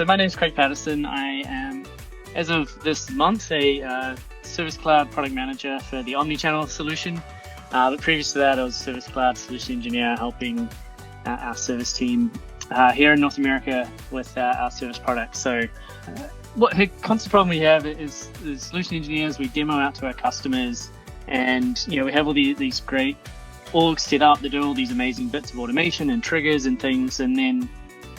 So my name is Craig Paterson. I am, as of this month, a Service Cloud product manager for the Omnichannel solution. But previous to that, I was a Service Cloud solution engineer helping our service team here in North America with our service products. So what the constant problem we have is solution engineers, we demo out to our customers, and we have all these great orgs set up that do all these amazing bits of automation and triggers and things, and then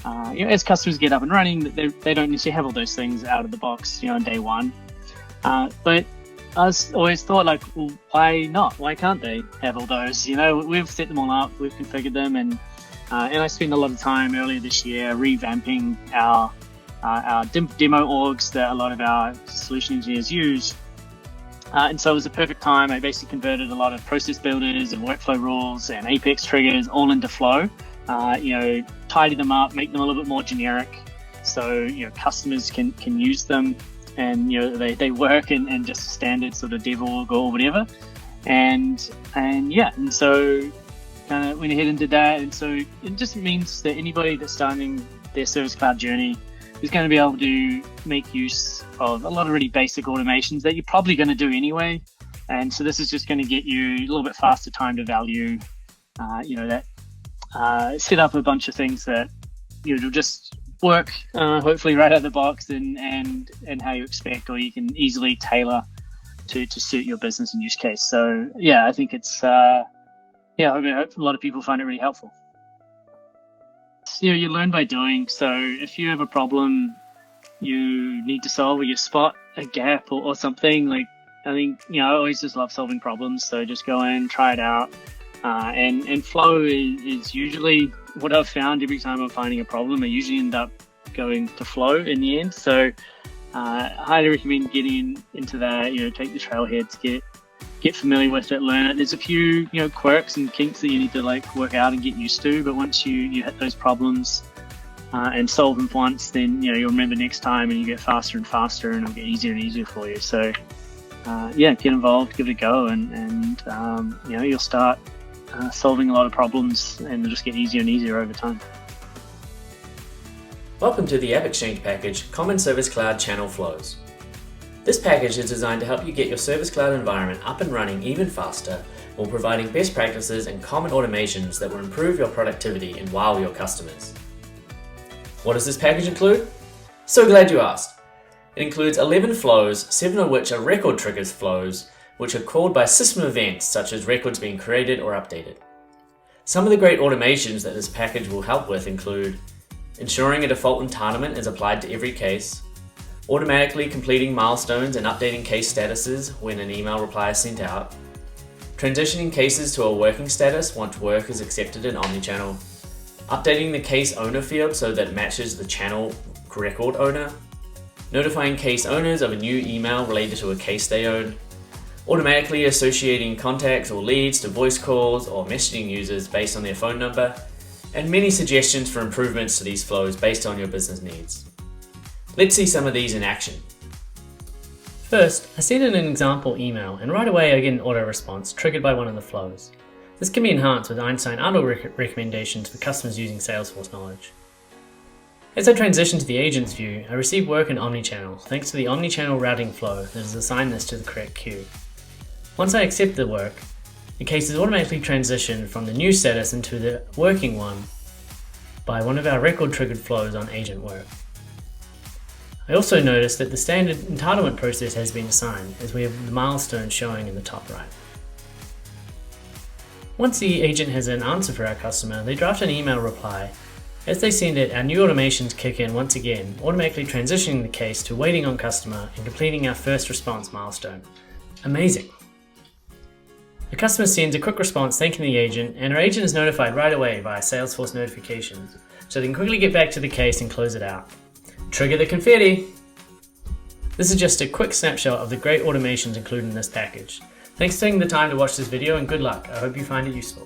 as customers get up and running, they don't necessarily have all those things out of the box on day one. But I always thought, well, why not? Why can't they have all those? We've set them all up, we've configured them, and I spent a lot of time earlier this year revamping our demo orgs that a lot of our solution engineers use. And so it was a perfect time. I basically converted a lot of process builders and workflow rules and Apex triggers all into Flow. Tidy them up, make them a little bit more generic, so customers can use them, and they work in just a standard sort of dev org or whatever. And so kind of went ahead and did that. And so it just means that anybody that's starting their Service Cloud journey is going to be able to make use of a lot of really basic automations that you're probably going to do anyway. And so this is just going to get you a little bit faster time to value, set up a bunch of things that will just work hopefully right out of the box and how you expect, or you can easily tailor to suit your business and use case. So yeah, I think it's I hope a lot of people find it really helpful. You learn by doing. So if you have a problem you need to solve, or you spot a gap or something, I think I always just love solving problems. So just go in, try it out, and Flow is usually what I've found. Every time I'm finding a problem, I usually end up going to Flow in the end. So I highly recommend getting into that. Take the trailheads, get familiar with it, learn it. There's a few quirks and kinks that you need to work out and get used to, but once you hit those problems and solve them once, then you'll remember next time, and you get faster and faster, and it'll get easier and easier for you. So get involved, give it a go, and you'll start solving a lot of problems, and it'll just get easier and easier over time. Welcome to the AppExchange package, Common Service Cloud Channel Flows. This package is designed to help you get your Service Cloud environment up and running even faster, while providing best practices and common automations that will improve your productivity and wow your customers. What does this package include? So glad you asked. It includes 11 flows, 7 of which are record triggers flows, which are called by system events such as records being created or updated. Some of the great automations that this package will help with include ensuring a default entitlement is applied to every case, automatically completing milestones and updating case statuses when an email reply is sent out, transitioning cases to a working status once work is accepted in Omnichannel, updating the case owner field so that it matches the channel record owner, notifying case owners of a new email related to a case they own, automatically associating contacts or leads to voice calls or messaging users based on their phone number, and many suggestions for improvements to these flows based on your business needs. Let's see some of these in action. First, I send in an example email, and right away I get an auto response triggered by one of the flows. This can be enhanced with Einstein auto recommendations for customers using Salesforce knowledge. As I transition to the agent's view, I receive work in Omnichannel thanks to the Omnichannel routing flow that has assigned this to the correct queue. Once I accept the work, the case is automatically transitioned from the new status into the working one by one of our record triggered flows on agent work. I also notice that the standard entitlement process has been assigned, as we have the milestone showing in the top right. Once the agent has an answer for our customer, they draft an email reply. As they send it, our new automations kick in once again, automatically transitioning the case to waiting on customer and completing our first response milestone. Amazing! The customer sends a quick response thanking the agent, and our agent is notified right away via Salesforce notifications, so they can quickly get back to the case and close it out. Trigger the confetti! This is just a quick snapshot of the great automations included in this package. Thanks for taking the time to watch this video, and good luck. I hope you find it useful.